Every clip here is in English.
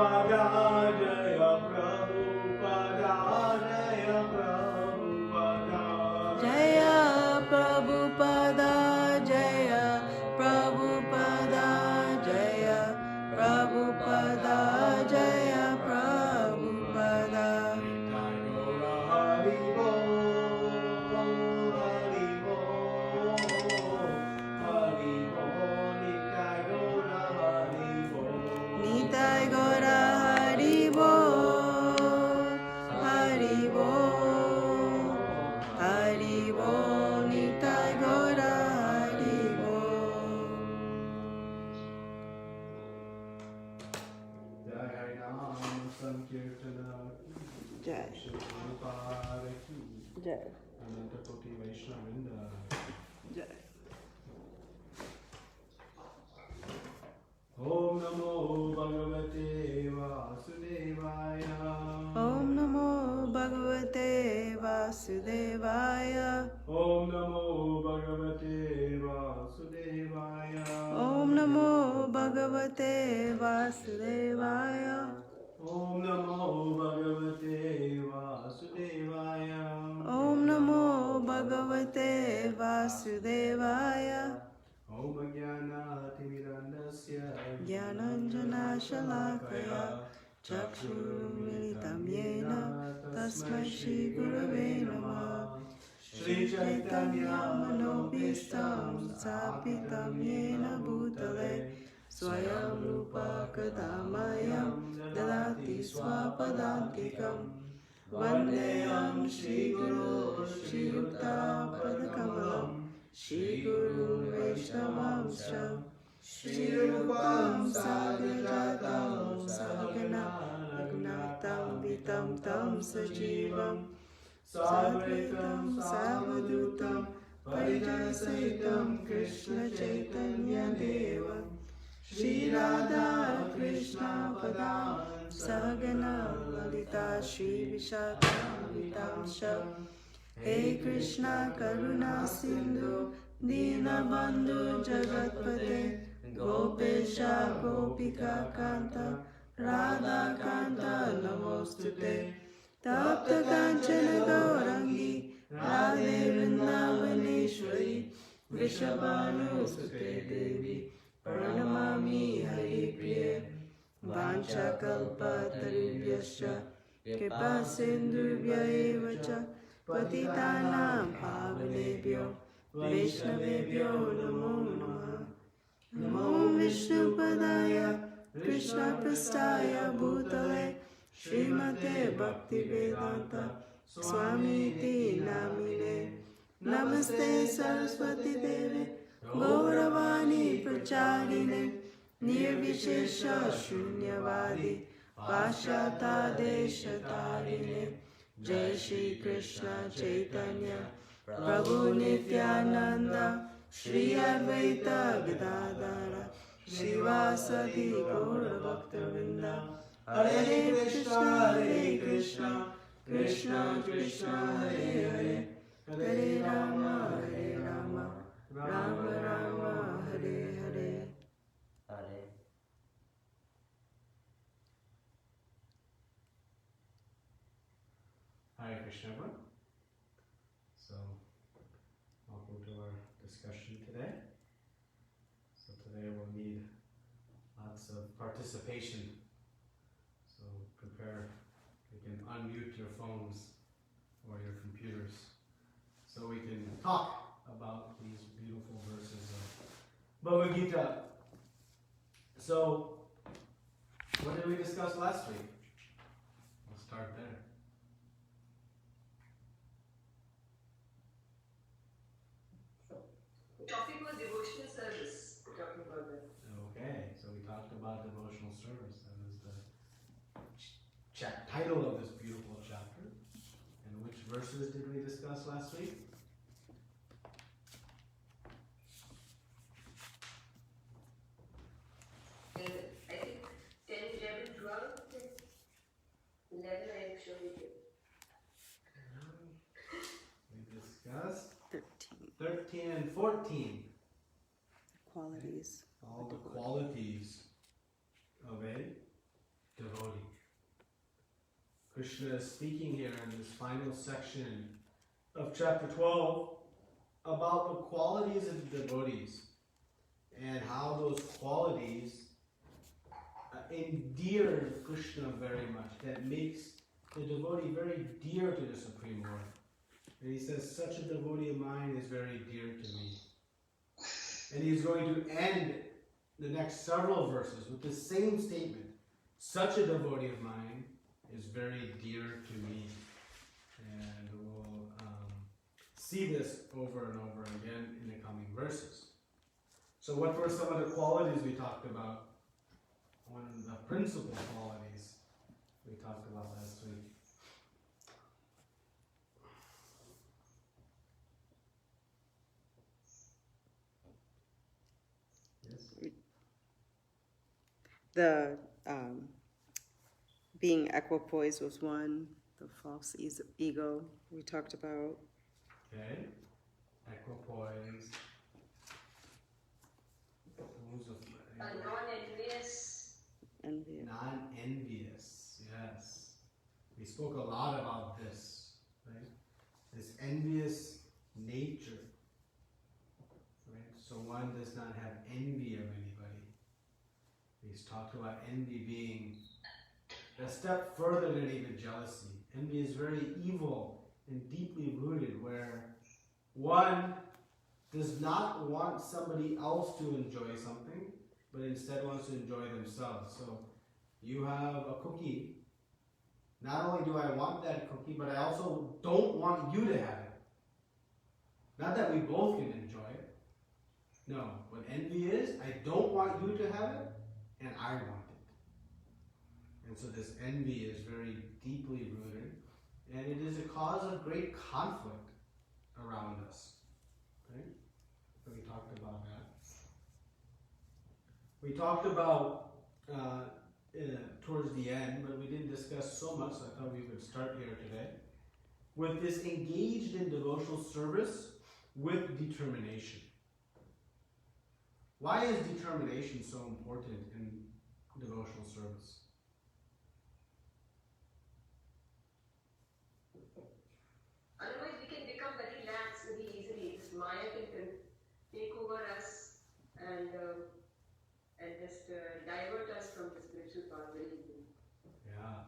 Prabhupada, Prabhupada ki Jai. Ananta Koti Vaishnavinda. Jai. Om Namo Bhagavate Vasudevaya. Om Namo Bhagavate Vasudevaya. Om Namo Bhagavate Vasudevaya. Om Namo Bhagavate Vasudevaya. Om Namo Bhagavate Vasudevaya. Om Namo Bhagavate Vasudevaya. Om Jnana Timirandasya Jnananjana Shalakaya Chakshurumilitam Yena Tasmai Shri Gurave Namaha. Shri Chaitanya Manobhistam Sapitam Yena Bhutale Swayam Rupa Kadamayam Dadati Swapadantikam Vandeyam Shri Guru Shri Yukta Padakamalam Shri Guru Vaishnavamsha Shri Rupam Sagrajatam Sahagana Raghunatam Vitam Tam Sajivam Sadvaitam Savadutam Parijasaitam Krishna Chaitanya Devam Shri Radha Krishna Padam Sahagana Lalita Shri Vishakam Sham Hey Krishna Karuna Sindhu Dinabandhu Jagatpate Gopesha Gopika Kanta Radha Kanta Namostute Tapta Kanchana Gaurangi Radhe Vrindavaneshwari Vrishabhanu Sute Devi Pranamami Hari Priya Vancha Kalpa Tarubhyascha Kripa Sindhubhya Evacha Patitanam Pavanebhyo Vaishnavebhyo Namo Namah Namo Vishnu Padaya Krishna Prastaya Bhutale Srimate Bhakti Vedanta Swami Iti Namine Namaste Saraswati Deve Gauravani Pracharine Nirvishesha Shunyavadi Pashata Deshatarine Jai Shri Krishna Chaitanya Prabhu Nityananda Shri Advaita Gadadara Shivasati Gaura Bhaktavinda Hare Krishna Krishna Krishna Hare Hare Hare Rama Rama Rama Hare Hare. Hare Krishna, everyone. So, welcome to our discussion today. So today we'll need lots of participation. So prepare, you can unmute your phones or your computers so we can talk about these beautiful verses of Bhagavad Gita. So, what did we discuss last week? We'll start there. Topic was devotional service. Talking about that. Okay, so we talked about devotional service. That is the title of this beautiful chapter. And which verses did we discuss last week? I think 10, 11, 12, 11 I'm sure we did. We discussed 13. 13 and 14. Qualities. All the qualities of a devotee. Krishna is speaking here in this final section of chapter 12 about the qualities of the devotees and how those qualities endear Krishna very much, that makes the devotee very dear to the Supreme Lord. And he says, such a devotee of mine is very dear to me. And he's going to end the next several verses with the same statement. Such a devotee of mine is very dear to me. And we'll see this over and over again in the coming verses. So what were some of the qualities we talked about? One of the principal qualities we talked about last week. The being equipoise was one. The false ego we talked about. Okay. Equipoise. Non-envious. Envious. Non-envious. Yes. We spoke a lot about this, right? This envious nature. Right? So one does not have envy of anybody. He's talked about envy being a step further than even jealousy. Envy is very evil and deeply rooted, where one does not want somebody else to enjoy something, but instead wants to enjoy themselves. So you have a cookie. Not only do I want that cookie, but I also don't want you to have it. Not that we both can enjoy it. No, what envy is, I don't want you to have it, and I want it. And so this envy is very deeply rooted, and it is a cause of great conflict around us. Right? So we talked about that. We talked about towards the end, but we didn't discuss so much, so I thought we would start here today, with this engaged in devotional service with determination. Why is determination so important in devotional service? Otherwise, we can become very lax very easily. This Maya can take over us and just divert us from the spiritual path very easily. Yeah.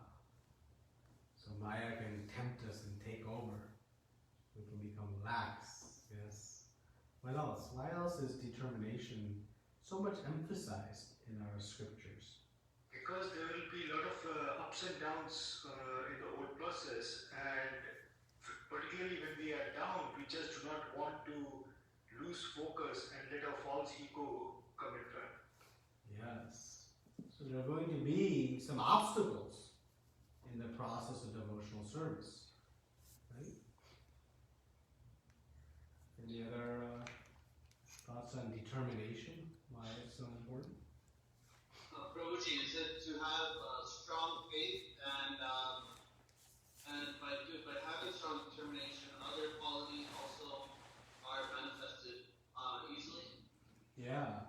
So Maya can tempt us and take over. We can become lax. Yes. What else? Why else is determination so much emphasized in our scriptures? Because there will be a lot of ups and downs in the whole process, and particularly when we are down, we just do not want to lose focus and let our false ego come in front. Yes. So there are going to be some obstacles in the process of devotional service. Right? Any other thoughts on determination? Why it's so important? Prabhuji, is it to have strong faith and by having strong determination, other qualities also are manifested easily? Yeah,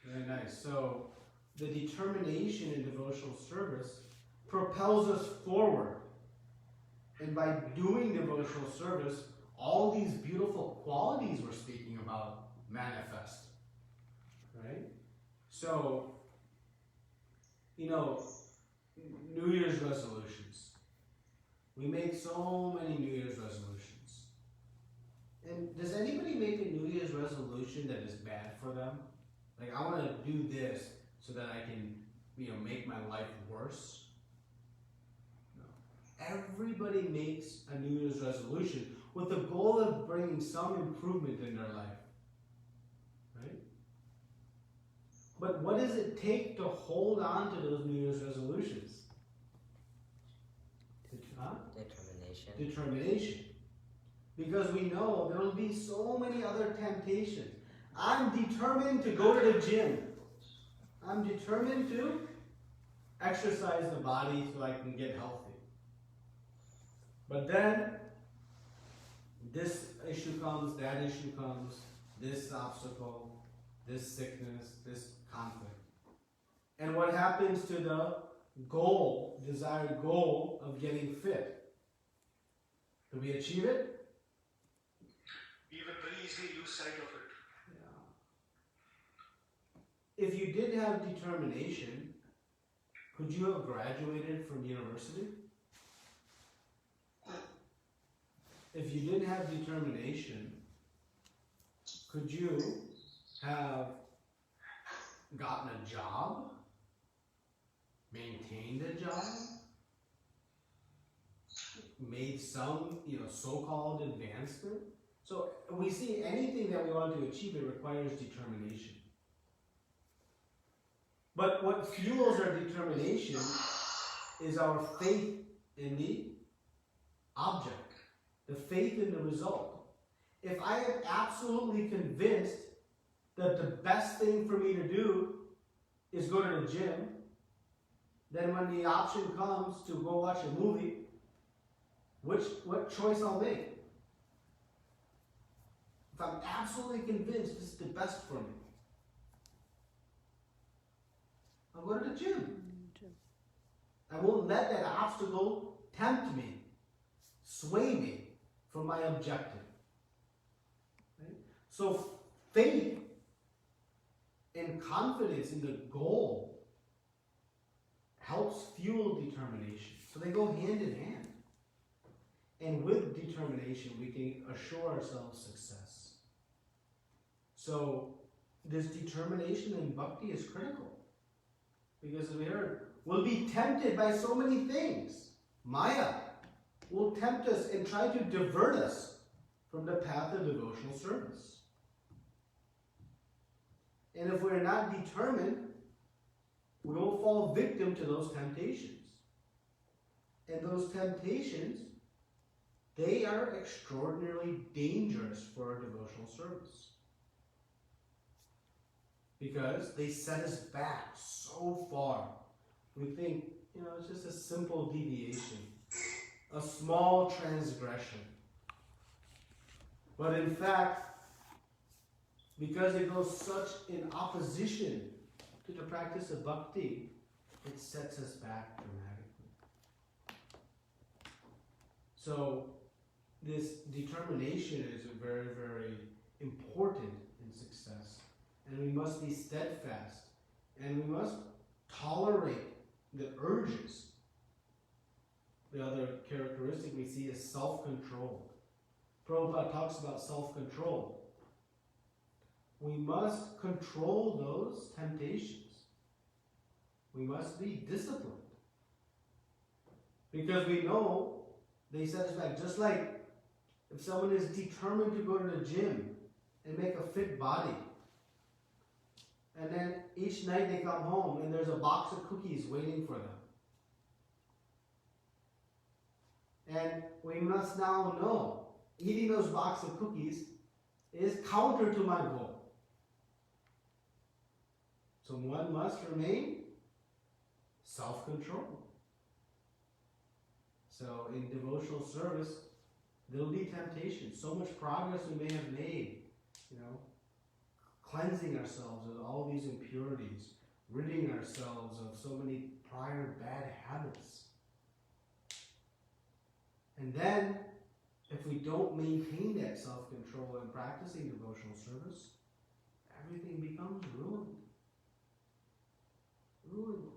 very nice. So the determination in devotional service propels us forward. And by doing devotional service, all these beautiful qualities we're speaking about manifest. Right? So, New Year's resolutions. We make so many New Year's resolutions. And does anybody make a New Year's resolution that is bad for them? Like, I want to do this so that I can, make my life worse? No. Everybody makes a New Year's resolution with the goal of bringing some improvement in their life. Right? But what does it take to hold on to those New Year's resolutions? Determination. Because we know there will be so many other temptations. I'm determined to go to the gym. I'm determined to exercise the body so I can get healthy. But then, this issue comes, that issue comes, this obstacle, this sickness, this conflict. And what happens to the desired goal of getting fit? Do we achieve it? We will very easily lose sight of it. Yeah. If you did have determination, could you have graduated from university? If you didn't have determination, could you have gotten a job? Maintained a job? Made some, so-called advancement? So we see anything that we want to achieve, it requires determination. But what fuels our determination is our faith in the object, the faith in the result. If I am absolutely convinced that the best thing for me to do is go to the gym, then when the option comes to go watch a movie, what choice I'll make? If I'm absolutely convinced this is the best for me, I'll go to the gym. I won't let that obstacle tempt me, sway me from my objective. Right? So faith and confidence in the goal helps fuel determination. So they go hand in hand. And with determination, we can assure ourselves success. So this determination in bhakti is critical. Because we heard, we'll be tempted by so many things. Maya will tempt us and try to divert us from the path of devotional service. And if we're not determined, we will fall victim to those temptations. And those temptations, they are extraordinarily dangerous for our devotional service. Because they set us back so far. We think, it's just a simple deviation, a small transgression. But in fact, because it goes such in opposition to the practice of bhakti, it sets us back dramatically. So this determination is very, very important in success. And we must be steadfast. And we must tolerate the urges. The other characteristic we see is self-control. Prabhupada talks about self-control. We must control those temptations. We must be disciplined. Because we know they set us back. Just like if someone is determined to go to the gym and make a fit body, and then each night they come home and there's a box of cookies waiting for them. And we must now know, eating those box of cookies is counter to my goal. So one must remain self-controlled. So in devotional service, there will be temptation. So much progress we may have made, cleansing ourselves of all these impurities, ridding ourselves of so many prior bad habits. And then, if we don't maintain that self-control in practicing devotional service, everything becomes ruined. Ruined.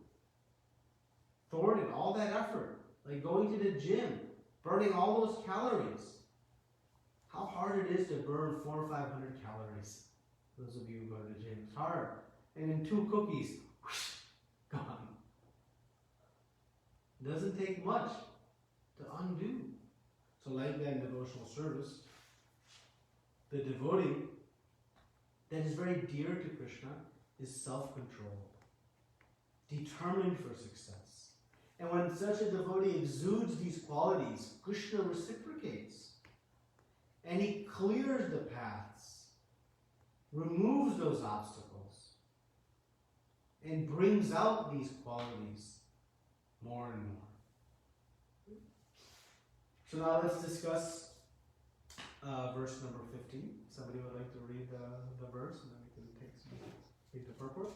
Thwarted, all that effort, like going to the gym, burning all those calories. How hard it is to burn 400 or 500 calories. Those of you who go to the gym, it's hard. And in 2 cookies, whoosh, gone. It doesn't take much to undo. So like that in devotional service, the devotee that is very dear to Krishna is self-controlled, determined for success. And when such a devotee exudes these qualities, Krishna reciprocates. And he clears the paths, removes those obstacles, and brings out these qualities more and more. So now let's discuss verse number 15. Somebody would like to read the verse, and then we can read the purport.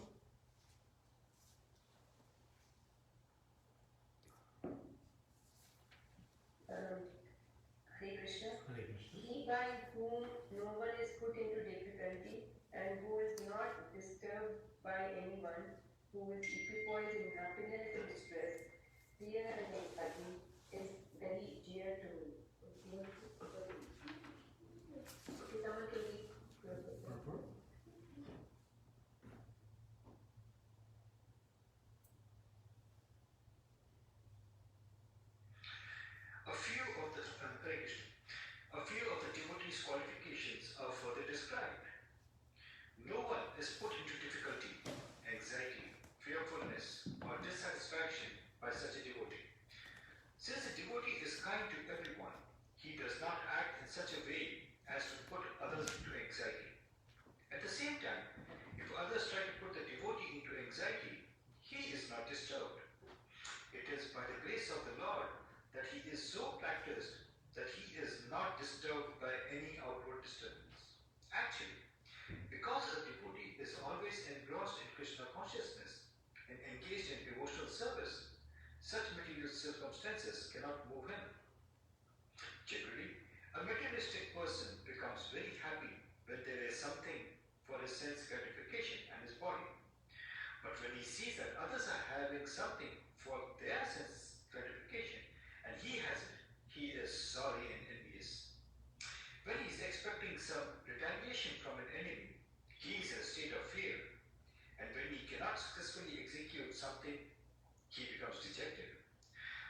Hare Krishna. Hare Krishna. He by whom no one is put into difficulty and who is not disturbed by anyone, who is equipoised in happiness and distress, fear and anxiety, is very dear to me. Okay, someone can read. Purport. A few of the devotees' qualifications are further described. No one is put into difficulty, anxiety, fearfulness, or dissatisfaction by such a devotee. Since a devotee is kind to everyone, circumstances cannot move him. Generally, a materialistic person becomes very happy when there is something for his sense gratification and his body. But when he sees that others are having something for their sense gratification and he hasn't, he is sorry and envious. When he is expecting some retaliation from an enemy, he is in a state of fear. And when he cannot successfully execute something, he becomes dejected.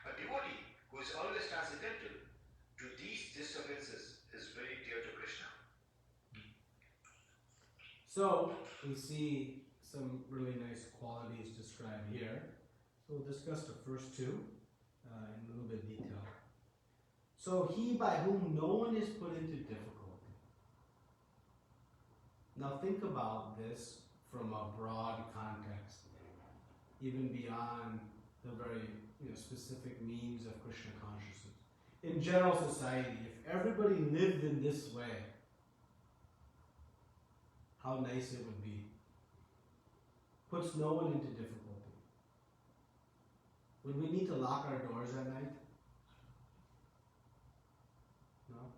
A devotee who is always transcendental to these disturbances is very dear to Krishna. So we see some really nice qualities described here. So we'll discuss the first two in a little bit of detail. So he by whom no one is put into difficulty. Now think about this from a broad context, even beyond the very specific means of Krishna consciousness. In general society, if everybody lived in this way, how nice it would be. Puts no one into difficulty. Would we need to lock our doors at night? No.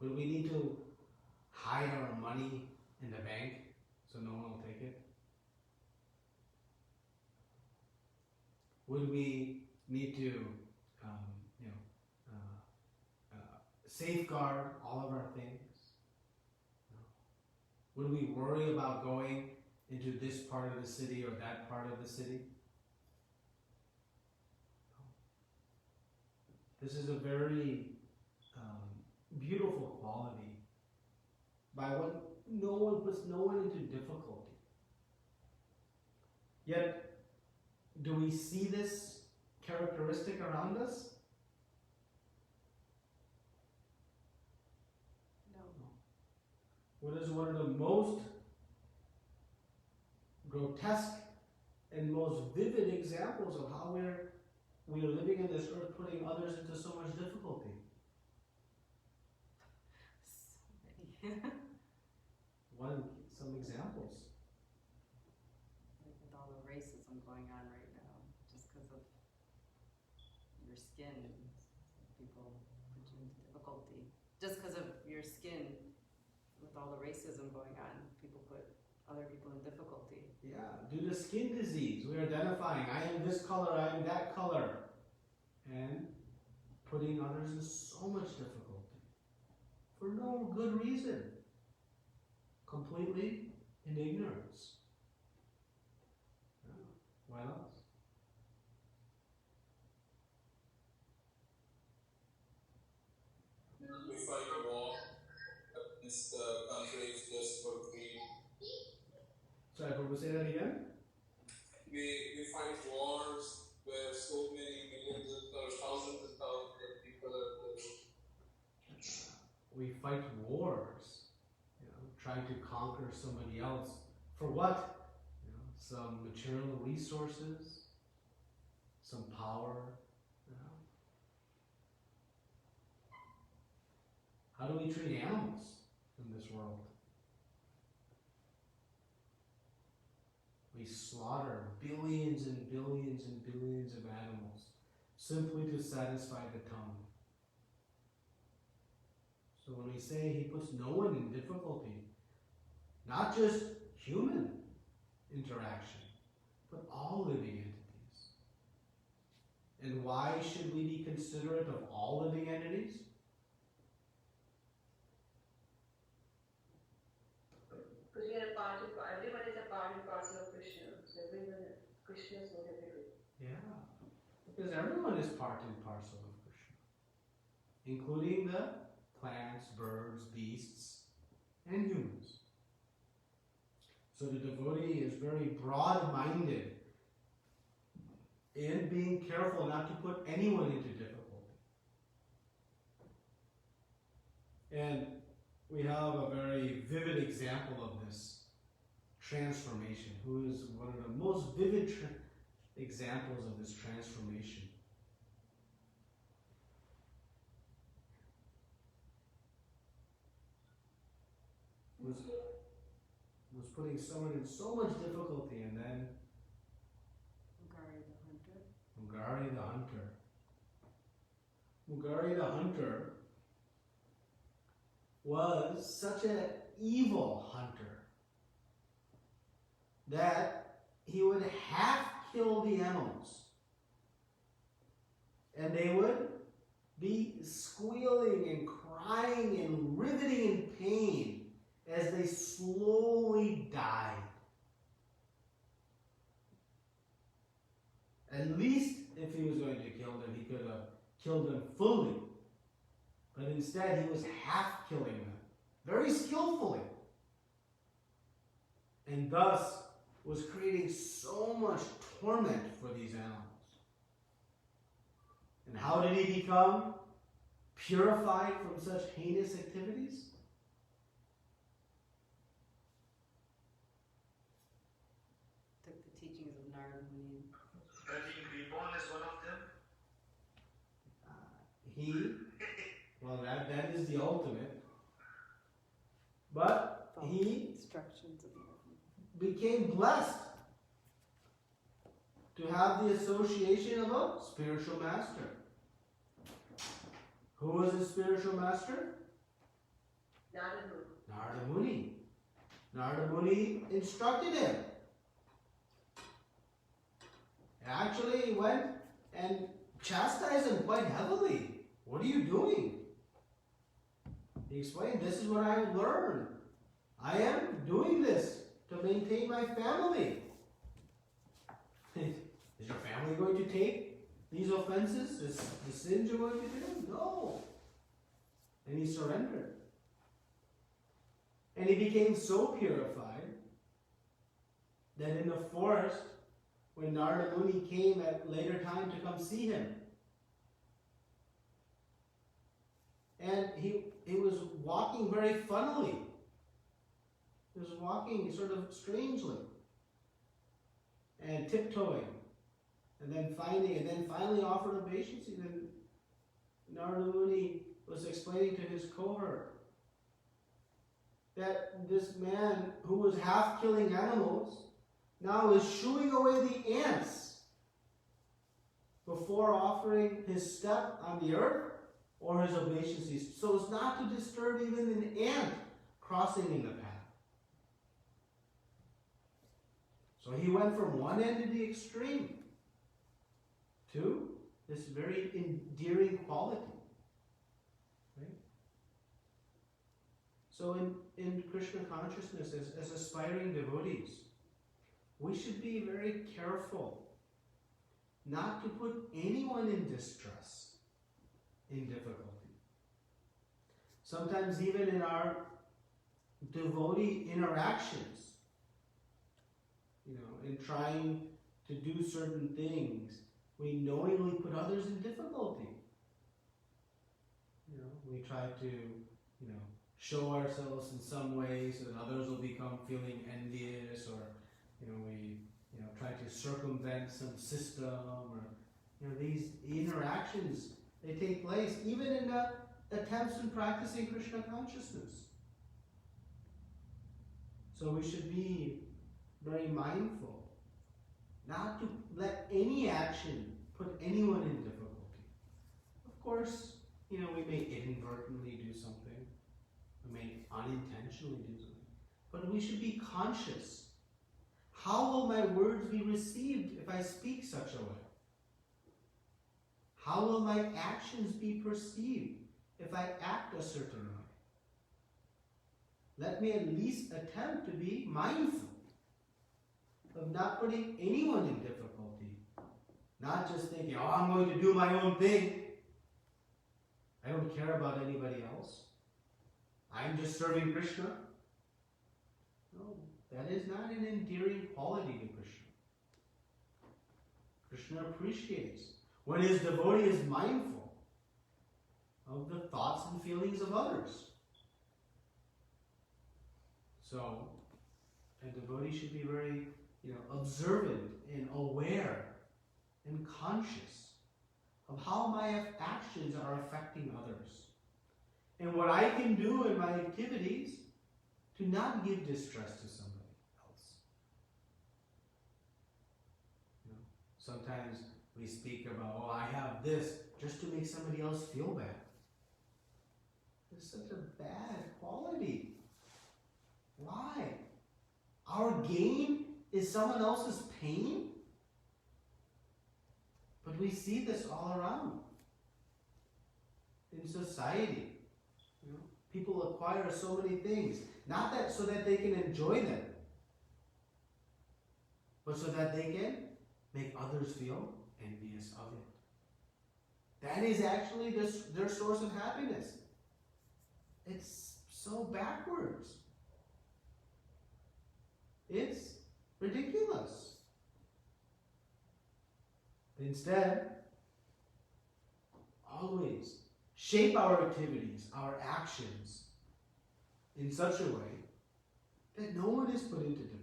Would we need to hide our money in the bank so no one will take it? Would we need to safeguard all of our things? No. Would we worry about going into this part of the city or that part of the city? No. This is a very beautiful quality by what no one puts no one into difficulty. Yet, do we see this characteristic around us? No. What is one of the most grotesque and most vivid examples of how we are living in this earth, putting others into so much difficulty? So many. Some examples. Like with all the racism going on right now, just because of your skin, people put you into difficulty. Just because of your skin, with all the racism going on, people put other people in difficulty. Yeah, due to skin disease, we're identifying, I am this color, I am that color, and putting others in so much difficulty for no good reason, completely in ignorance. Yeah. Why else? We fight a war against countries just for greed. Sorry, could we say that again? We fight wars where so many millions or thousands and thousands of people are killed. We fight wars, trying to conquer somebody else. For what? Some material resources, some power. How do we treat animals in this world? We slaughter billions and billions and billions of animals simply to satisfy the tongue. So when we say he puts no one in difficulty, not just human interaction, but all living entities. And why should we be considerate of all living entities? Because we are a part of, everyone is a part and parcel of Krishna. So everyone, Krishna is what everyone. Yeah, because everyone is part and parcel of Krishna, including the plants, birds, beasts, and humans. So the devotee is very broad-minded in being careful not to put anyone into difficulty. And we have a very vivid example of this transformation, who is one of the most vivid examples of this transformation. Was putting someone in so much difficulty, and then Mugari the hunter. Mugari the hunter was such an evil hunter that he would half kill the animals, and they would be squealing and crying and riveting in pain as they slowly died. At least if he was going to kill them, he could have killed them fully. But instead, he was half killing them, very skillfully. And thus was creating so much torment for these animals. And how did he become purified from such heinous activities? Took the teachings of Narada Muni. Being reborn is one of them. That is the ultimate. But he Instructions of became blessed to have the association of a spiritual master. Who was his spiritual master? Narada Muni. Narada Muni instructed him. Actually, he went and chastised him quite heavily. What are you doing? He explained, this is what I have learned. I am doing this to maintain my family. Is your family going to take these offenses, the sins you're going to do? No. And he surrendered. And he became so purified that in the forest, when Narada Muni came at later time to come see him, and he was walking very funnily. He was walking sort of strangely and tiptoeing, and then finally offered obeisance. Then Narada Muni was explaining to his cohort that this man who was half killing animals now is shooing away the ants before offering his step on the earth or his obeisances, so as not to disturb even an ant crossing in the path. So he went from one end to the extreme to this very endearing quality. Right? So in Krishna consciousness, as aspiring devotees, we should be very careful not to put anyone in distress, in difficulty. Sometimes even in our devotee interactions, in trying to do certain things, we knowingly put others in difficulty. We try to, show ourselves in some way so that others will become feeling envious, or, we, try to circumvent some system, or, these interactions, they take place even in the attempts in practicing Krishna consciousness. So we should be very mindful not to let any action put anyone in difficulty. Of course, we may inadvertently do something. We may unintentionally do something. But we should be conscious. How will my words be received if I speak such a way? How will my actions be perceived if I act a certain way? Let me at least attempt to be mindful of not putting anyone in difficulty. Not just thinking, I'm going to do my own thing. I don't care about anybody else. I'm just serving Krishna. No, that is not an endearing quality to Krishna. Krishna appreciates when his devotee is mindful of the thoughts and feelings of others. So, a devotee should be very, observant and aware and conscious of how my actions are affecting others. And what I can do in my activities to not give distress to somebody else. Sometimes we speak about, oh, I have this, just to make somebody else feel bad. It's such a bad quality. Why? Our gain is someone else's pain? But we see this all around. In society. You know, people acquire so many things. Not that so that they can enjoy them, but so that they can make others feel envious of it. That is actually their source of happiness. It's so backwards. It's ridiculous. Instead, always shape our activities, our actions, in such a way that no one is put into difficulty.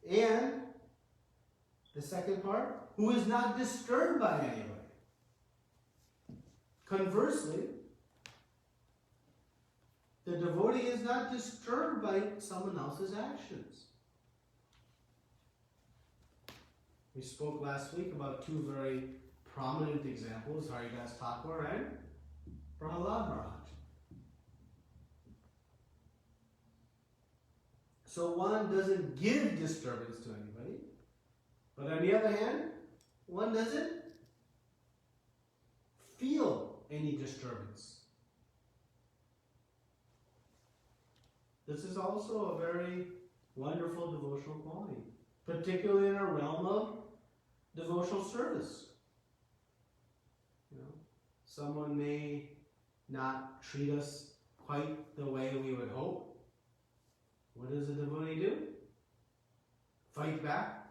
And the second part, who is not disturbed by anybody. Conversely, the devotee is not disturbed by someone else's actions. We spoke last week about two very prominent examples, Haridas Thakur and Prahlad Maharaj. So one doesn't give disturbance to anybody, but on the other hand, one doesn't feel any disturbance. This is also a very wonderful devotional quality, particularly in a realm of devotional service. You know, someone may not treat us quite the way we would hope. What does a devotee do? Fight back?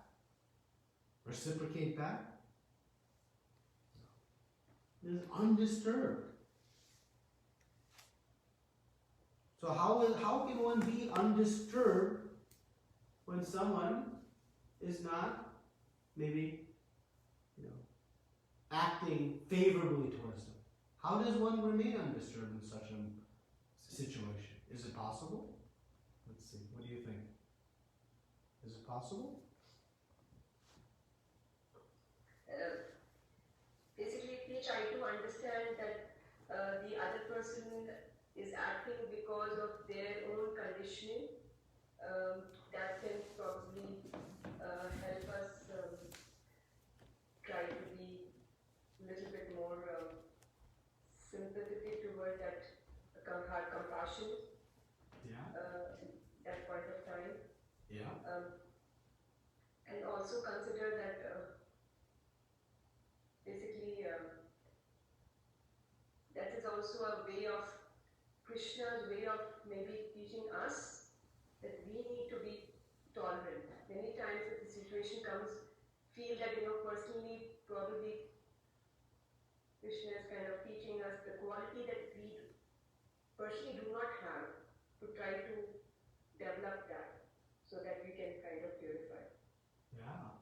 Reciprocate back? It is undisturbed. So how can one be undisturbed when someone is not maybe, acting favorably towards them? How does one remain undisturbed in such a situation? Is it possible? Let's see. What do you think? Is it possible? Basically, we try to understand that the other person is acting because of their own conditioning. That can probably help us try to be a little bit more sympathetic toward that, have compassion. Yeah. That point of time. Yeah. And also consider that basically that is also a way of Krishna's way of maybe teaching us that we need to be tolerant. Many times if the situation comes, feel that personally probably Krishna is kind of teaching us the quality that we personally do not have, to try to develop that so that we can kind of purify. Yeah.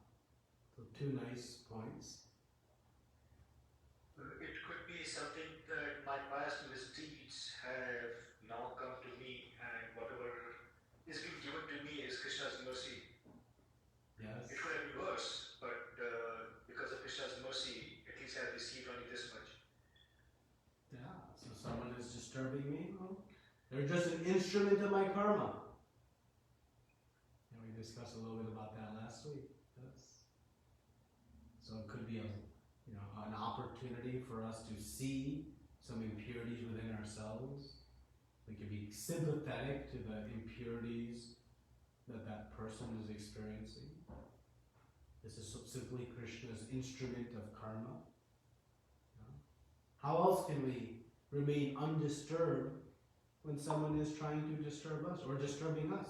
So two nice points. It could be something that my past misdeeds have now come to me, and whatever is being given to me is Krishna's mercy. Yes. It could have been worse, but because of Krishna's mercy, at least I have received only this much. Yeah. So someone is disturbing me. Well, they're just an instrument of my karma. And we discussed a little bit about that last week. Yes. So it could be an opportunity for us to see some impurities within ourselves. We could be sympathetic to the impurities that person is experiencing. This is simply Krishna's instrument of karma. How else can we remain undisturbed when someone is trying to disturb us or disturbing us?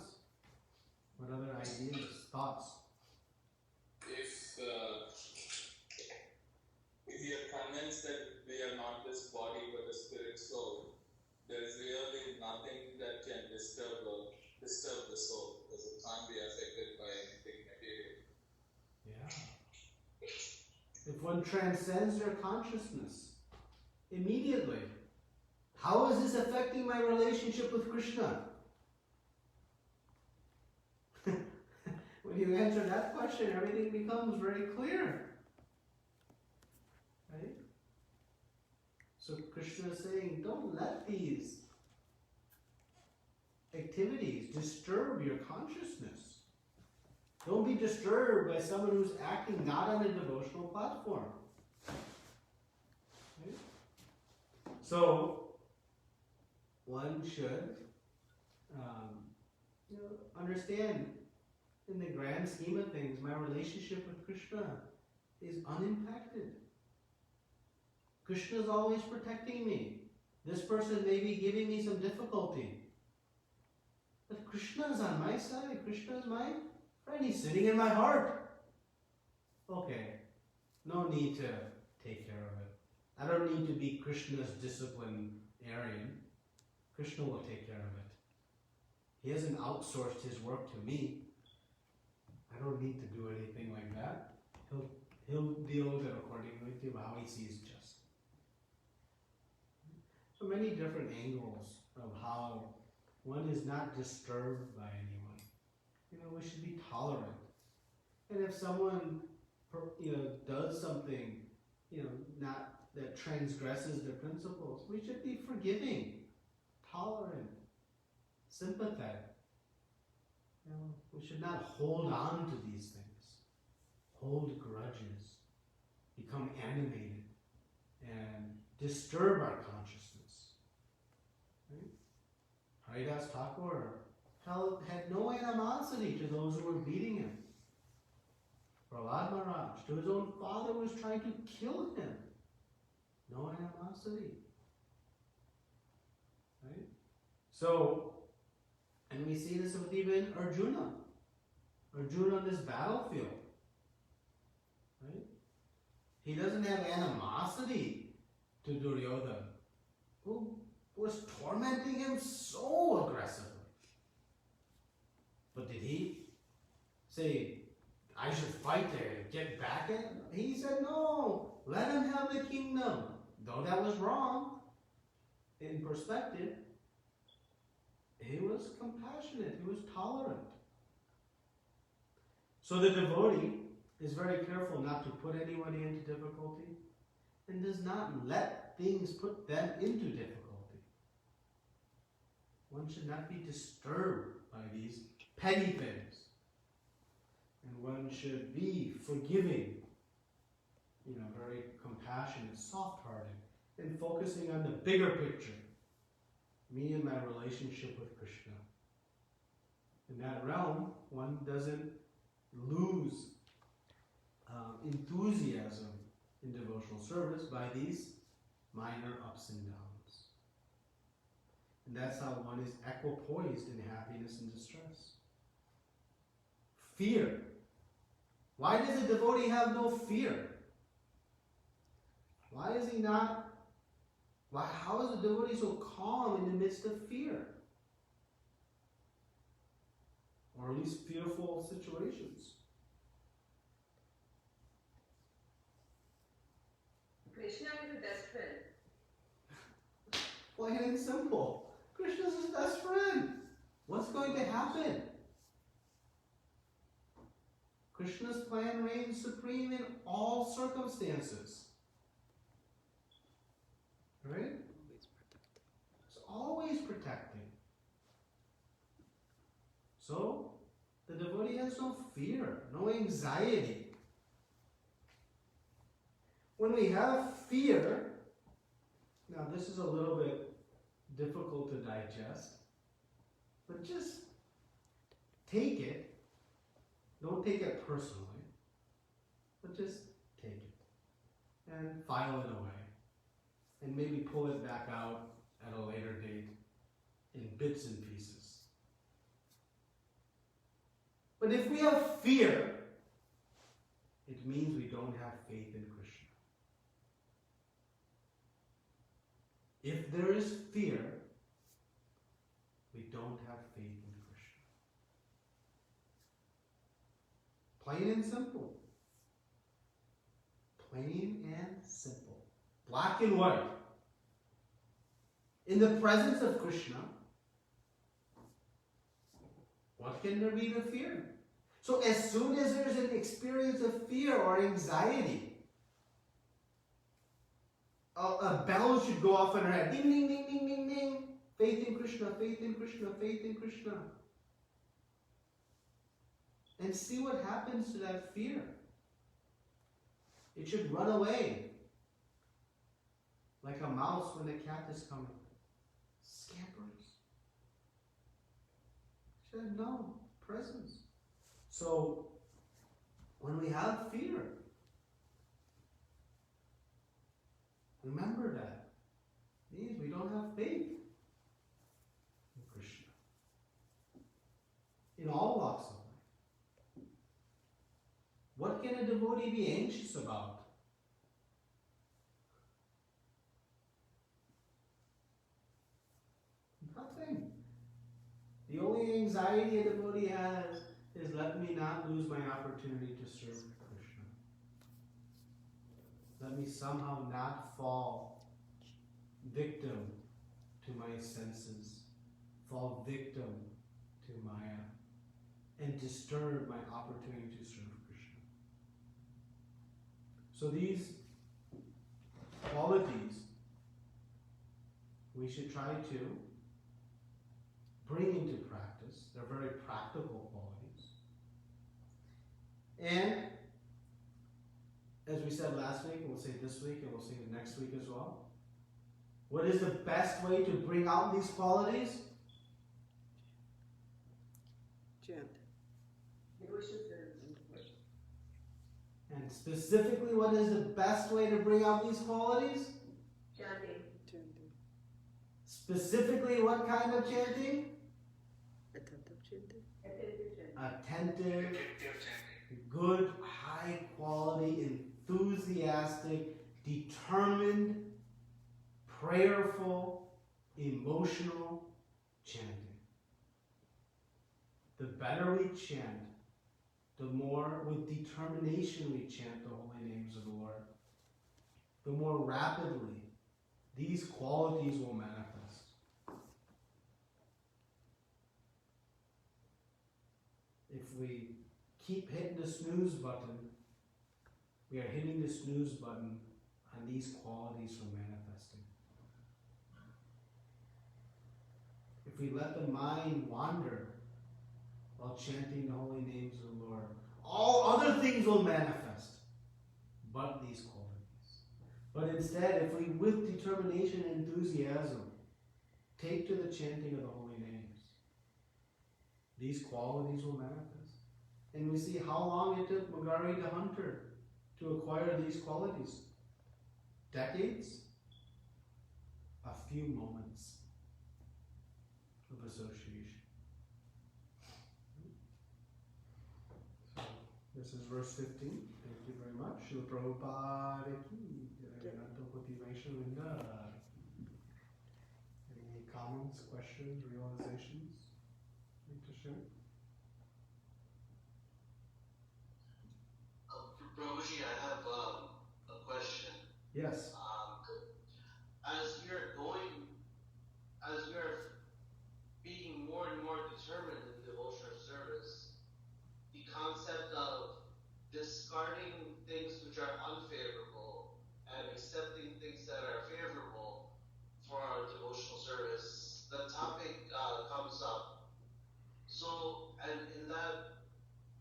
What other ideas, thoughts? If we are convinced that we are not this body but a spirit soul, there is really nothing that can disturb the soul, because it can't be affected by anything material. Yeah. If one transcends their consciousness immediately, how is this affecting my relationship with Krishna? When you answer that question, everything becomes very clear. Right? So Krishna is saying, don't let these activities disturb your consciousness. Don't be disturbed by someone who's acting not on a devotional platform. Right? So, one should understand, in the grand scheme of things, my relationship with Krishna is unimpacted. Krishna is always protecting me. This person may be giving me some difficulty, but Krishna is on my side. Krishna is my friend. He's sitting in my heart. Okay, no need to take care of it. I don't need to be Krishna's disciplinarian. Krishna will take care of it. He hasn't outsourced his work to me. I don't need to do anything like that. He'll deal with it accordingly to how he sees just. So many different angles of how one is not disturbed by anyone. We should be tolerant. And if someone, does something, not that transgresses the principles, we should be forgiving, tolerant, sympathetic. We should not hold on to these things, hold grudges, become animated, and disturb our consciousness. Right? Haridas Thakur had no animosity to those who were beating him. Prahlad Maharaj, to his own father, was trying to kill him. No animosity. Right? So, and we see this with even Arjuna. Arjuna on this battlefield. Right? He doesn't have animosity to Duryodhana, who was tormenting him so aggressively. But did he say, I should fight to get back at him? He said, no, let him have the kingdom. Though that was wrong, in perspective, he was compassionate, he was tolerant. So the devotee is very careful not to put anybody into difficulty and does not let things put them into difficulty. One should not be disturbed by these petty things. And one should be forgiving, very compassionate, soft-hearted, and focusing on the bigger picture. Me and my relationship with Krishna. In that realm, one doesn't lose enthusiasm in devotional service by these minor ups and downs. And that's how one is equipoised in happiness and distress. Fear. Why does a devotee have no fear? Why is he not? How is a devotee so calm in the midst of fear? Or at least fearful situations? Krishna is his best friend. Plain and simple. Krishna is his best friend. What's going to happen? Krishna's plan reigns supreme in all circumstances. Right? It's always protecting. So, the devotee has no fear, no anxiety. When we have fear, now this is a little bit difficult to digest, but just take it. Don't take it personally, but just take it and file it away. And maybe pull it back out at a later date in bits and pieces. But if we have fear, it means we don't have faith in Krishna. If there is fear, we don't have faith in Krishna. Plain and simple. Plain and simple. Black and white. In the presence of Krishna, what can there be to fear? So as soon as there's an experience of fear or anxiety, a bell should go off in our head. Ding, ding, ding, ding, ding, ding. Faith in Krishna, faith in Krishna, faith in Krishna. And see what happens to that fear. It should run away. Like a mouse when a cat is coming. Scampers. It should have no presence. So, when we have fear, remember that. It means we don't have faith in Krishna. In all walks of life. What can a devotee be anxious about? Nothing. The only anxiety a devotee has is let me not lose my opportunity to serve Krishna. Let me somehow not fall victim to my senses, fall victim to Maya, and disturb my opportunity to serve Krishna. So these qualities we should try to bring into practice. They're very practical qualities. And as we said last week, and we'll say this week, and we'll say it next week as well, what is the best way to bring out these qualities? Chant. And specifically, what is the best way to bring out these qualities? Chanting. Chanting. Specifically, what kind of chanting? Attentive chanting. Attentive, good, high quality, enthusiastic, determined, prayerful, emotional chanting. The better we chant, the more with determination we chant the holy names of the Lord, the more rapidly these qualities will manifest. If we keep hitting the snooze button, we are hitting the snooze button on these qualities from manifesting. If we let the mind wander while chanting the holy names of the Lord, all other things will manifest but these qualities. But instead, if we with determination and enthusiasm take to the chanting of the holy names, these qualities will manifest. And we see how long it took Magari the hunter to acquire these qualities. Decades? A few moments of association. So, this is verse 15. Thank you very much. Srila Prabhupada ki jai. Natapati Vaishnavinda. Any comments, questions, realizations you'd like to share? Prabhuji, I have a question. Yes. As we are being more and more determined in devotional service, the concept of discarding things which are unfavorable and accepting things that are favorable for our devotional service, the topic comes up. So, and in that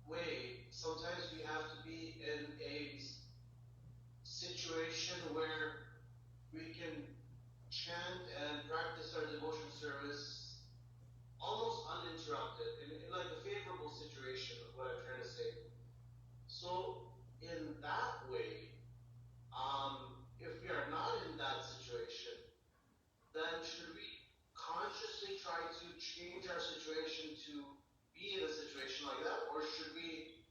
way, sometimes we have to be in a situation where we can chant and practice our devotion service almost uninterrupted, in like a favorable situation of what I'm trying to say. So in that way, if we are not in that situation, then should we consciously try to change our situation to be in a situation like that, or should we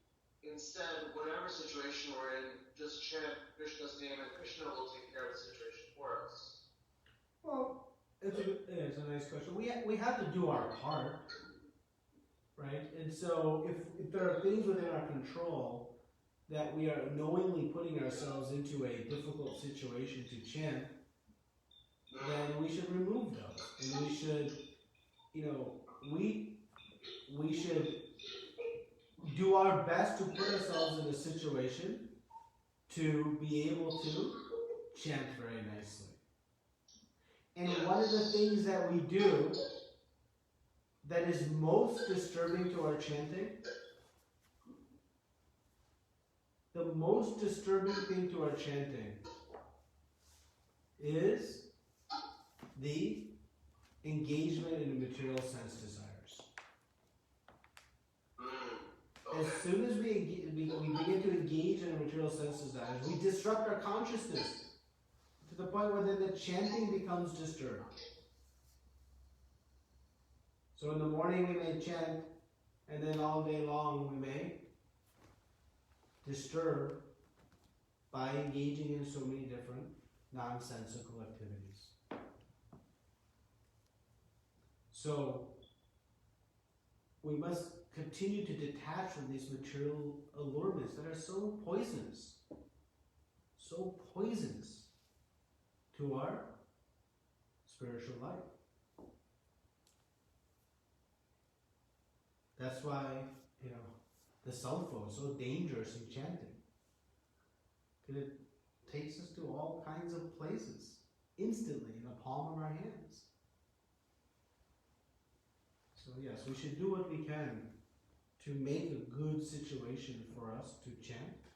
instead, whatever situation we're in, just chant Krishna's name and Krishna will take care of the situation for us? Well, it's a nice question. We have to do our part, right? And so if there are things within our control that we are knowingly putting ourselves into a difficult situation to chant, then we should remove those. And we should, we should do our best to put ourselves in a situation to be able to chant very nicely. And one of the things that we do that is most disturbing to our chanting, the most disturbing thing to our chanting is the engagement in material sense desires. As soon as we begin to engage in material sense desires, we disrupt our consciousness to the point where then the chanting becomes disturbed. So in the morning we may chant, and then all day long we may disturb by engaging in so many different nonsensical activities. So we must continue to detach from these material allurements that are so poisonous to our spiritual life. That's why, the cell phone is so dangerous in chanting. Because it takes us to all kinds of places instantly in the palm of our hands. So yes, we should do what we can to make a good situation for us to chant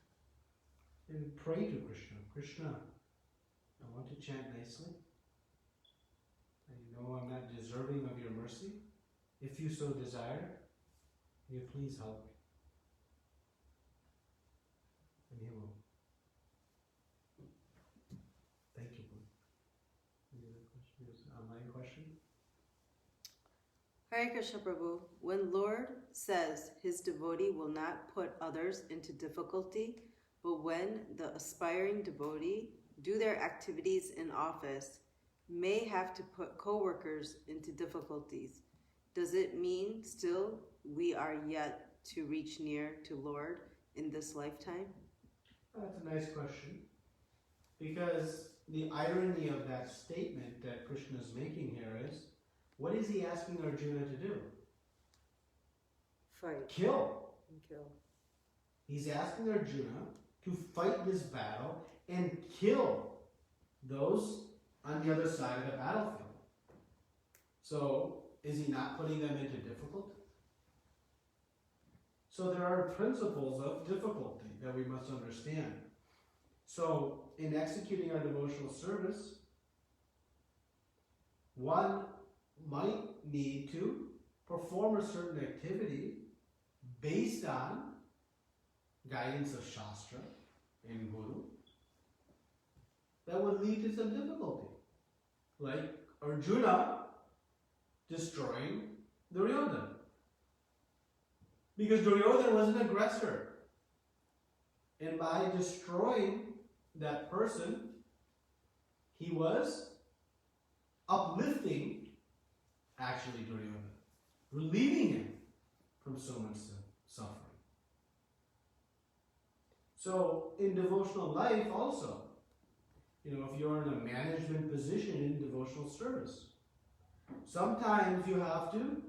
and pray to Krishna. Krishna, I want to chant nicely. And I'm not deserving of your mercy. If you so desire, will you please help me? And he will. Thank you. Any other questions? Online question? Hare Krishna Prabhu, when Lord says his devotee will not put others into difficulty, but when the aspiring devotee do their activities in office, may have to put co-workers into difficulties, does it mean still we are yet to reach near to Lord in this lifetime? That's a nice question. Because the irony of that statement that Krishna is making here is, what is he asking Arjuna to do? Fight. Kill. And kill. He's asking Arjuna to fight this battle and kill those on the other side of the battlefield. So, is he not putting them into difficulty? So there are principles of difficulty that we must understand. So, in executing our devotional service, one might need to perform a certain activity based on guidance of Shastra and Guru that would lead to some difficulty. Like Arjuna destroying Duryodhana. Because Duryodhana was an aggressor. And by destroying that person, he was uplifting actually Duryodhana, relieving him from so much suffering. So in devotional life also, if you're in a management position in devotional service, sometimes you have to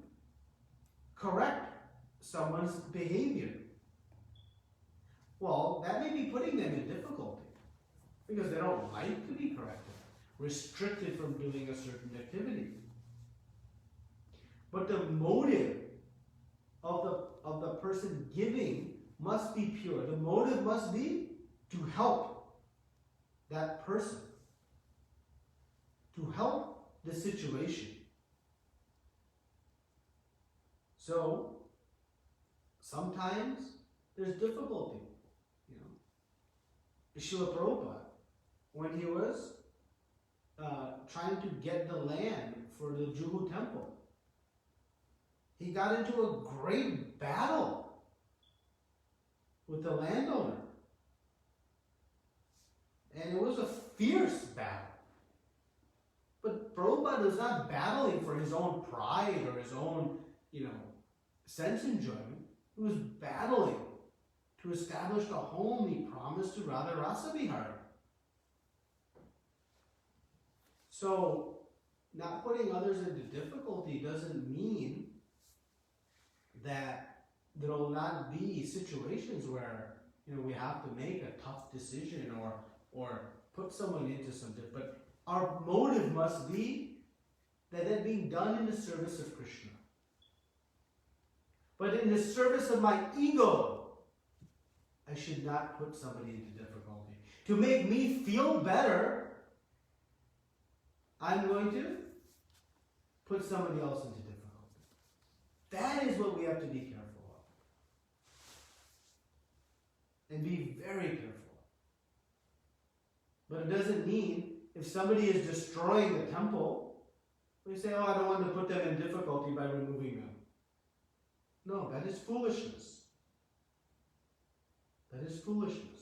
correct someone's behavior. Well, that may be putting them in difficulty because they don't like to be corrected, restricted from doing a certain activity. But the motive of the person giving must be pure. The motive must be to help that person, to help the situation. So, sometimes there's difficulty. Srila Prabhupada, when he was trying to get the land for the Juhu temple, he got into a great battle with the landowner. And it was a fierce battle. But Prabhupada was not battling for his own pride or his own, sense enjoyment. He was battling to establish the home he promised to Radha Rasabihari. So, not putting others into difficulty doesn't mean that there will not be situations where we have to make a tough decision or put someone into something. But our motive must be that it's being done in the service of Krishna. But in the service of my ego, I should not put somebody into difficulty. To make me feel better, I'm going to put somebody else into difficulty. That is what we have to be careful of. And be very careful. But it doesn't mean if somebody is destroying the temple, we say, I don't want to put them in difficulty by removing them. No, that is foolishness. That is foolishness.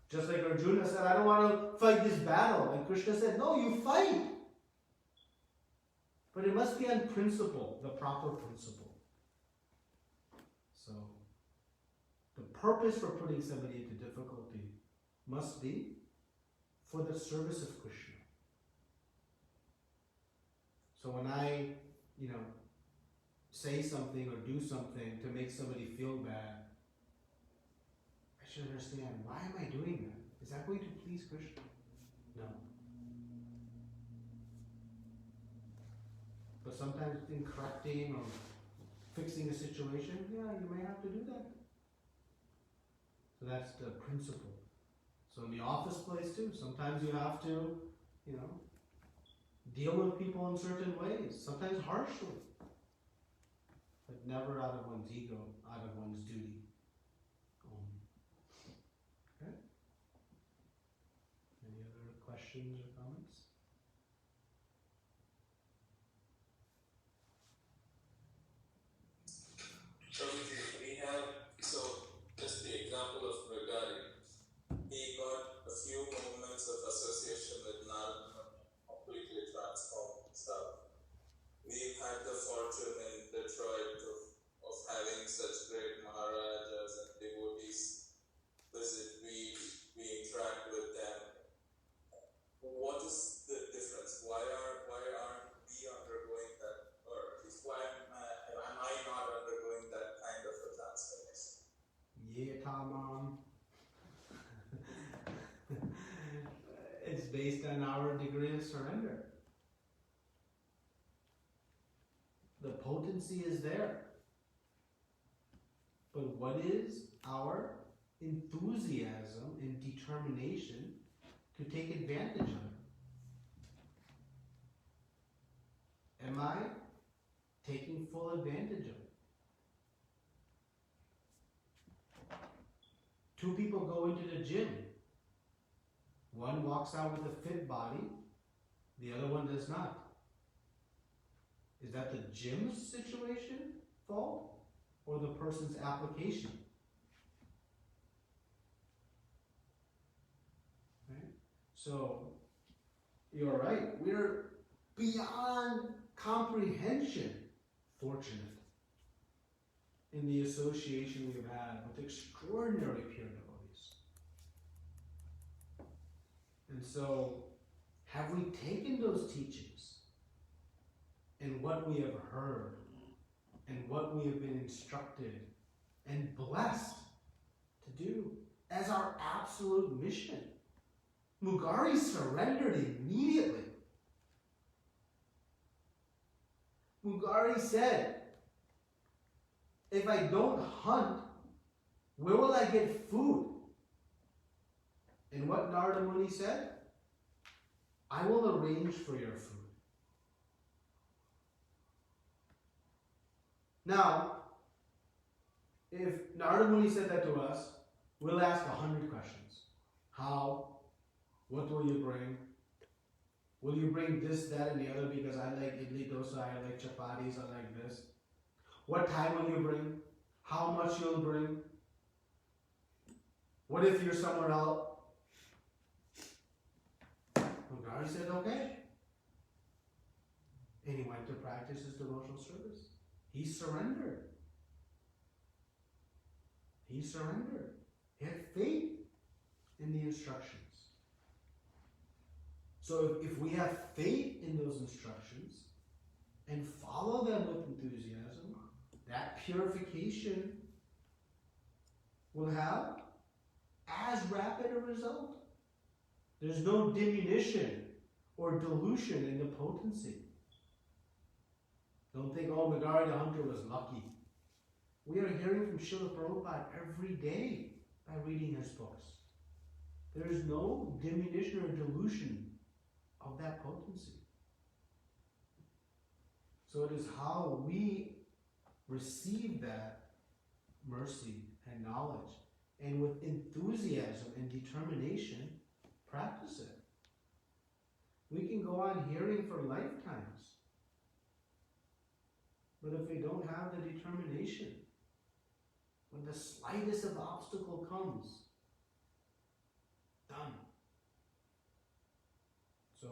Just like Arjuna said, I don't want to fight this battle. And Krishna said, no, you fight. But it must be on principle, the proper principle. So, the purpose for putting somebody into difficulty must be for the service of Krishna. So when I, say something or do something to make somebody feel bad, I should understand, why am I doing that? Is that going to please Krishna? No. But sometimes in correcting or fixing a situation, you may have to do that. So that's the principle. So in the office place too, sometimes you have to, deal with people in certain ways, sometimes harshly. But never out of one's ego, out of one's duty. Okay? Any other questions or comments? We have, just the example of Brigadi. He got a few moments of association with Narada, completely transformed himself. We've had the fortune in Detroit of having such great Maharajas and devotees visit. We interact with them. What is the difference? Why aren't we undergoing that, or at least why am I not undergoing that kind of a transformation? Yeah, Tamam. It's based on our degree of surrender. The potency is there. But what is our enthusiasm and determination to take advantage of it? Am I taking full advantage of it? Two people go into the gym. One walks out with a fit body, the other one does not. Is that the gym's situation fault or the person's application? Right? So, you're right. We're beyond comprehension fortunate in the association we've had with extraordinary pure devotees. And so, have we taken those teachings and what we have heard and what we have been instructed and blessed to do as our absolute mission? Mugari surrendered immediately. Mugari said, if I don't hunt, where will I get food? And what Narada Muni said? I will arrange for your food. Now, if Narada Muni said that to us, we'll ask 100 questions. How? What will you bring? Will you bring this, that, and the other because I like idli dosa, I like chapatis, I like this? What time will you bring? How much you'll bring? What if you're somewhere else? Mugari said, okay. And he went to practice his devotional service. He surrendered. He surrendered. He had faith in the instructions. So if we have faith in those instructions and follow them with enthusiasm, that purification will have as rapid a result. There's no diminution or dilution in the potency. Don't think, oh, Megari the Hunter was lucky. We are hearing from Srila Prabhupada every day by reading his books. There is no diminution or dilution of that potency. So it is how we receive that mercy and knowledge, and with enthusiasm and determination, practice it. We can go on hearing for lifetimes, but if we don't have the determination, when the slightest of obstacle comes, done. So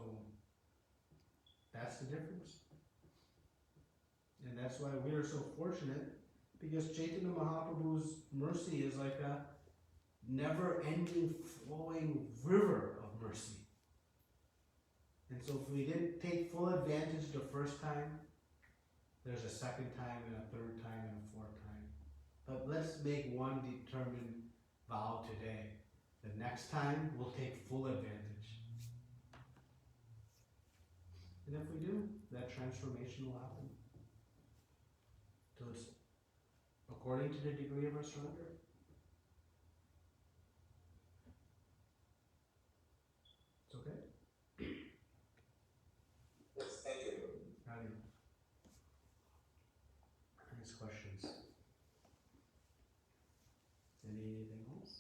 that's the difference. And that's why we are so fortunate, because Chaitanya Mahaprabhu's mercy is like a never-ending flowing river of mercy. And so if we didn't take full advantage the first time, there's a second time and a third time and a fourth time. But let's make one determined vow today. The next time we'll take full advantage. And if we do, that transformation will happen. So it's according to the degree of our surrender. It's okay? Yes, thank you. Next questions? Anything else?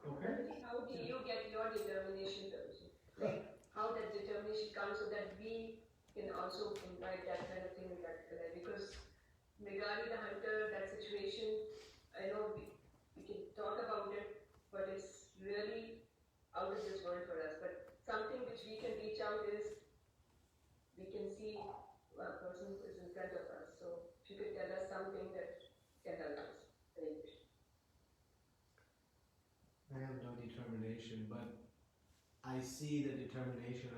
Okay. How do you get your determination, Prabhuji? Like, how that determination comes so that we can also invite that kind of thing in that life? Because Megari the Hunter, that situation, I know we can talk about it, but it's really out of this world for us. But something which we can reach out is, we can see a person who is in front of us. So if you could tell us something that can help us. Hare Krishna. I have no determination, but I see the determination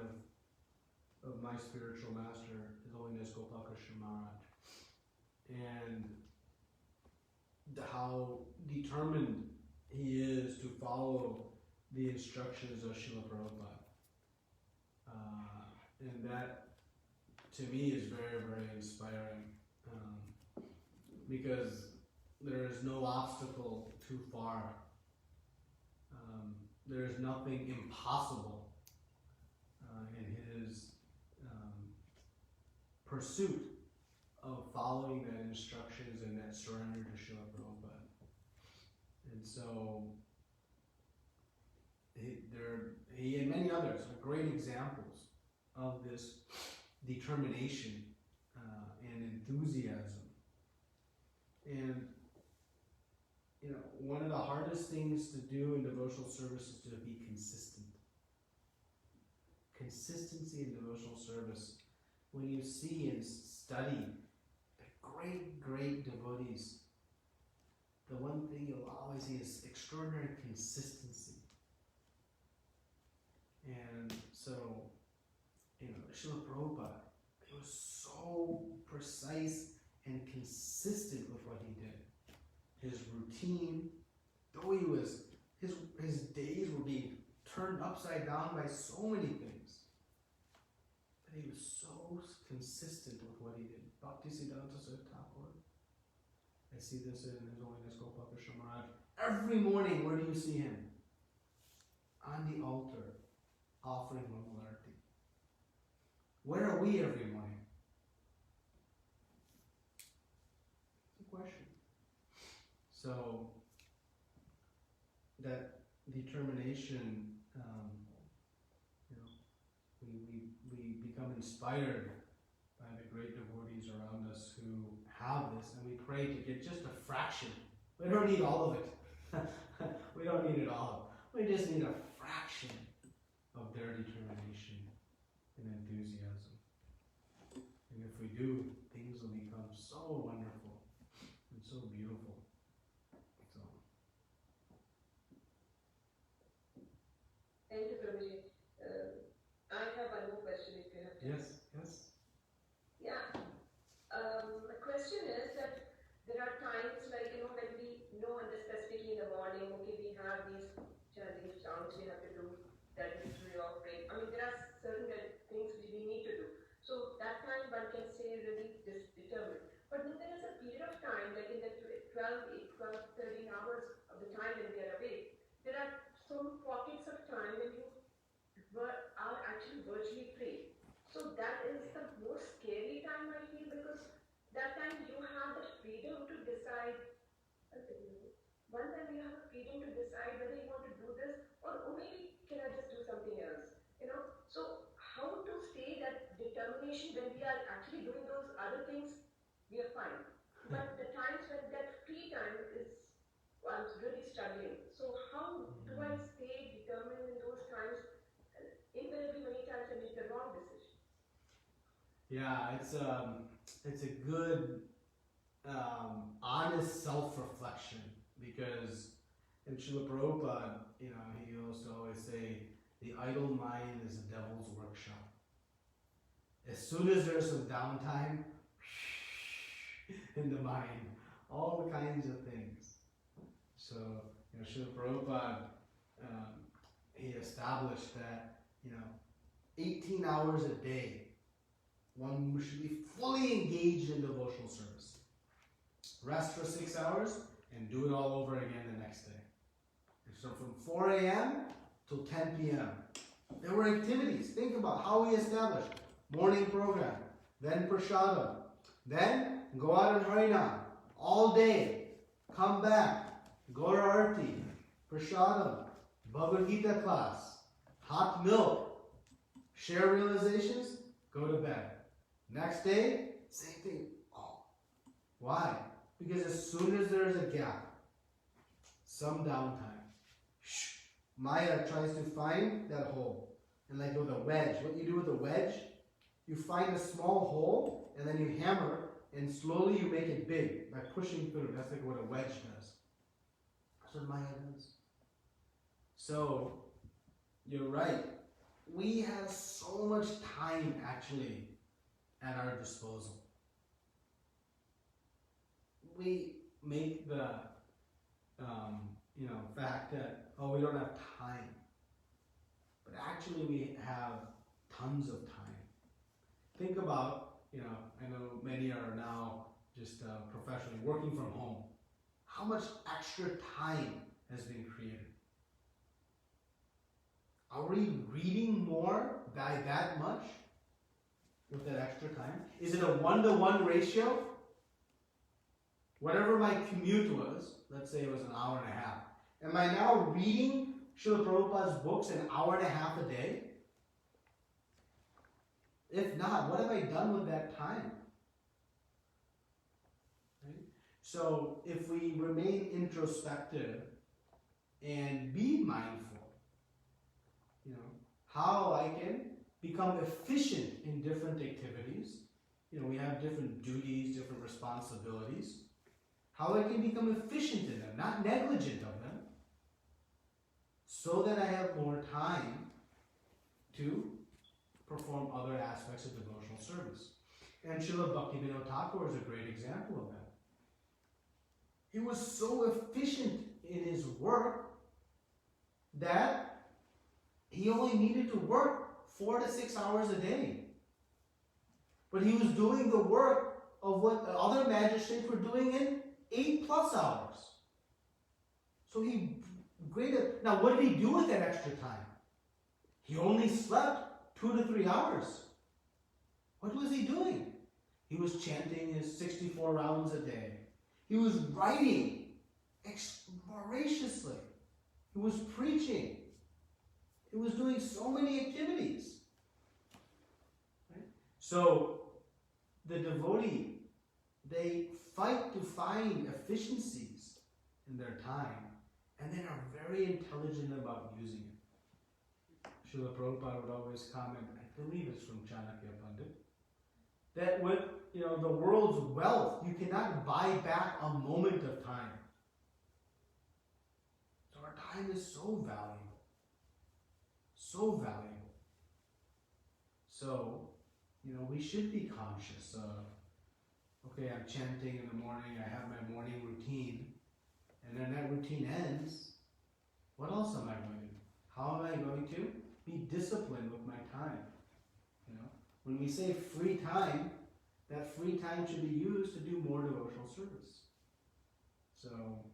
of my spiritual master, His Holiness Gopal Krishna Maharaj, and how determined he is to follow the instructions of Srila Prabhupada. And that, to me, is very, very inspiring, because there is no obstacle too far. There is nothing impossible in his pursuit of following that instructions and that surrender to Srila Prabhupada. And so he and many others are great examples of this determination and enthusiasm. And one of the hardest things to do in devotional service is to be consistent. Consistency in devotional service. When you see and study the great, great devotees, the one thing you'll always see is extraordinary consistency. And so, Srila Prabhupada, he was so precise and consistent with what he did. His routine, though his days were being turned upside down by so many things, but he was so consistent with what he did. Bhaktisiddhanta Thakur, I see this in His Holiness Gopal Krishna Maharaj. Every morning, where do you see him? On the altar, offering Mangalarti. Where are we every morning? It's a question. So, that determination, we become inspired by the great devotees around us who have this, and we pray to get just a fraction. We don't need all of it. We don't need it all. We just need a fraction of their determination and enthusiasm. And if we do, things will become so wonderful and so beautiful. So. Thank you, Prabhuji. I have one more question if you have time. Yes. meditation, when we are actually doing those other things, we are fine. But the times when that free time is, I'm really struggling. So how do I stay determined in those times? Invariably, many times I make the wrong decision. Yeah, it's a good honest self-reflection, because in Srila Prabhupada, he used to always say, the idle mind is the devil's workshop. As soon as there's some downtime in the mind, all kinds of things. So, Srila Prabhupada, he established that, 18 hours a day, one should be fully engaged in devotional service. Rest for 6 hours and do it all over again the next day. And so from 4 a.m. till 10 p.m. There were activities. Think about how we established morning program, then prasadam, then go out and Harinam all day, come back, go to Arti, prasadam, Bhagavad Gita class, hot milk, share realizations, go to bed. Next day, same thing. Oh. Why? Because as soon as there's a gap, some downtime, Maya tries to find that hole. And like with a wedge, what you do with a wedge, you find a small hole and then you hammer and slowly you make it big by pushing through. That's like what a wedge does. That's what Maya does. So, you're right. We have so much time actually at our disposal. We make the fact that, we don't have time. But actually we have tons of time. Think about, I know many are now just professionally working from home. How much extra time has been created? Are we reading more by that much with that extra time? Is it a 1-to-1 ratio? Whatever my commute was, let's say it was an hour and a half. Am I now reading Srila Prabhupada's books an hour and a half a day? If not, what have I done with that time? Right? So if we remain introspective and be mindful, how I can become efficient in different activities. We have different duties, different responsibilities. How I can become efficient in them, not negligent of them, so that I have more time to perform other aspects of devotional service. And Srila Bhaktivinoda Thakur is a great example of that. He was so efficient in his work that he only needed to work 4 to 6 hours a day. But he was doing the work of what the other magistrates were doing in 8+ hours. So he graded. Now, what did he do with that extra time? He only slept 2 to 3 hours. What was he doing? He was chanting his 64 rounds a day. He was writing voraciously. He was preaching. He was doing so many activities. Right? So, the devotee, they fight to find efficiencies in their time and then are very intelligent about using it. Srila Prabhupada would always comment, I believe it's from Chanakya Pandit, that with the world's wealth, you cannot buy back a moment of time. So our time is so valuable. So valuable. So, we should be conscious of, okay, I'm chanting in the morning, I have my morning routine, and then that routine ends. What else am I going to do? How am I going to be disciplined with my time? When we say free time, that free time should be used to do more devotional service. So,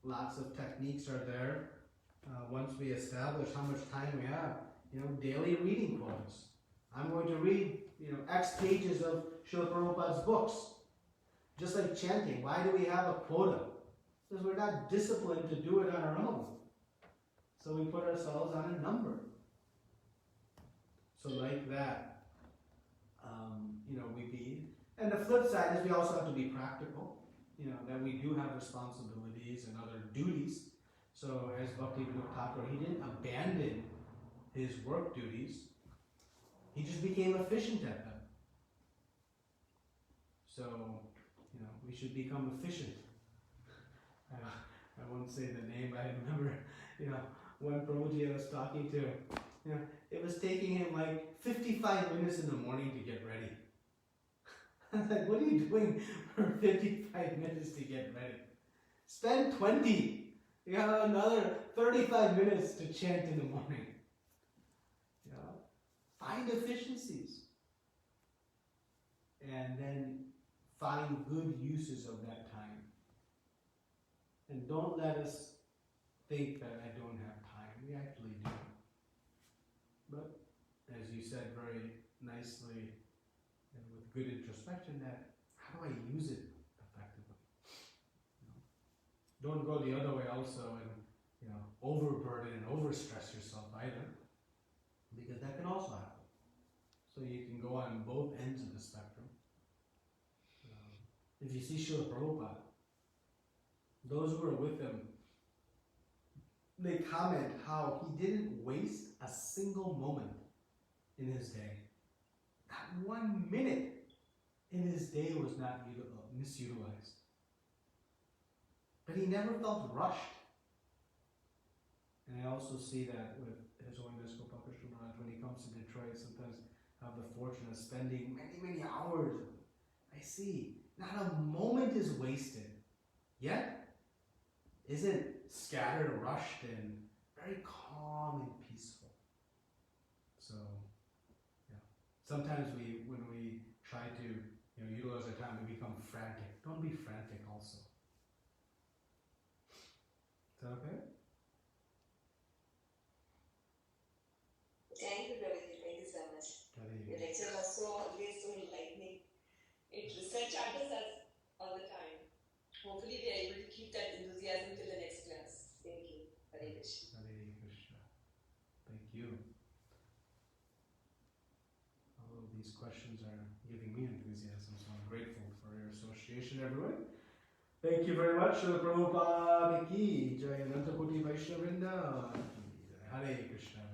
lots of techniques are there. Once we establish how much time we have, daily reading quotas. I'm going to read, X pages of Srila Prabhupada's books. Just like chanting. Why do we have a quota? Because we're not disciplined to do it on our own. So we put ourselves on a number. So like that. we be. And the flip side is we also have to be practical, that we do have responsibilities and other duties. So as Bhaktivinoda Thakur, he didn't abandon his work duties. He just became efficient at them. So, we should become efficient. I won't say the name, but I remember, one Prabhuji I was talking to, it was taking him like 55 minutes in the morning to get ready. I was like, what are you doing for 55 minutes to get ready? Spend 20. You have another 35 minutes to chant in the morning. Find efficiencies. And then find good uses of that time. And don't let us think that I don't have time. We actually do. But as you said very nicely and with good introspection, that how do I use it effectively? Don't go the other way also and overburden and overstress yourself either, because that can also happen. So you can go on both ends of the spectrum. If you see Srila Prabhupada, those who are with him, they comment how he didn't waste a single moment in his day. Not 1 minute in his day was not misutilized. But he never felt rushed. And I also see that with His Holiness Gopal Krishna Maharaj, when he comes to Detroit, sometimes have the fortune of spending many, many hours. I see, not a moment is wasted. Yet, isn't scattered, rushed, and very calm and peaceful. So, sometimes when we try to utilize our time, we become frantic. Don't be frantic also. Is that okay? Thank you, Prabhuji. Thank you so much. Your lecture was always so enlightening. It recharges us all the time. Hopefully, we are able to keep that enthusiasm till the next class. Thank you. Hare Krishna. Hare Krishna. Thank you. All of these questions are giving me enthusiasm, so I'm grateful for your association, everyone. Thank you very much. Srila Prabhupada ki Jai. Ananta Koti Vaishnavrinda. Hare Krishna.